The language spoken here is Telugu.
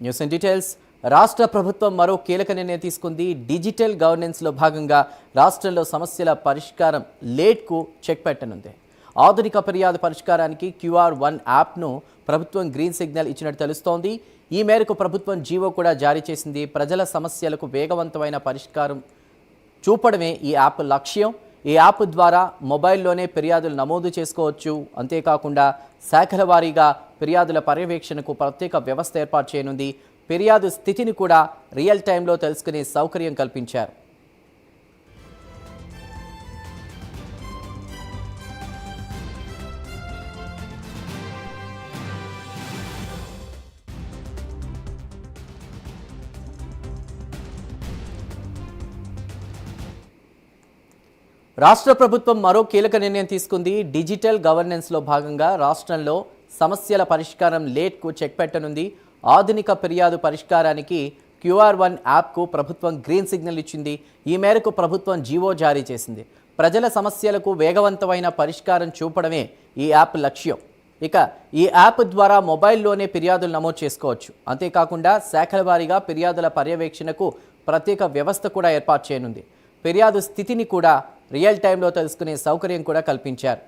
News in details. రాష్ట్ర ప్రభుత్వం మరో కీలక నిర్ణయం తీసుకుంది. డిజిటల్ గవర్నెన్స్లో భాగంగా రాష్ట్రంలో సమస్యల పరిష్కారం లేట్కు చెక్ పెట్టనుంది. ఆధునిక ఫిర్యాదు పరిష్కారానికి QR1 యాప్ను ప్రభుత్వం గ్రీన్ సిగ్నల్ ఇచ్చినట్టు తెలుస్తోంది. ఈ మేరకు ప్రభుత్వం జీవో కూడా జారీ చేసింది. ప్రజల సమస్యలకు వేగవంతమైన పరిష్కారం చూపడమే ఈ యాప్ లక్ష్యం. ఈ యాప్ ద్వారా మొబైల్లోనే ఫిర్యాదులు నమోదు చేసుకోవచ్చు. అంతేకాకుండా శాఖల వారీగా ఫిర్యాదుల పర్యవేక్షణకు ప్రత్యేక వ్యవస్థ ఏర్పాటు చేయనుంది. ఫిర్యాదు స్థితిని కూడా రియల్ టైంలో తెలుసుకునే సౌకర్యం కల్పించారు. రాష్ట్ర ప్రభుత్వం మరో కీలక నిర్ణయం తీసుకుంది. డిజిటల్ గవర్నెన్స్లో భాగంగా రాష్ట్రంలో సమస్యల పరిష్కారం లేట్కు చెక్ పెట్టనుంది. ఆధునిక ఫిర్యాదు పరిష్కారానికి QR1 యాప్కు ప్రభుత్వం గ్రీన్ సిగ్నల్ ఇచ్చింది. ఈ మేరకు ప్రభుత్వం జీవో జారీ చేసింది. ప్రజల సమస్యలకు వేగవంతమైన పరిష్కారం చూపడమే ఈ యాప్ లక్ష్యం. ఇక ఈ యాప్ ద్వారా మొబైల్లోనే ఫిర్యాదులు నమోదు చేసుకోవచ్చు. అంతేకాకుండా శాఖల వారీగా ఫిర్యాదుల పర్యవేక్షణకు ప్రత్యేక వ్యవస్థ కూడా ఏర్పాటు చేయనుంది. ఫిర్యాదు స్థితిని కూడా రియల్ టైంలో తెలుసుకునే సౌకర్యం కూడా కల్పించారు.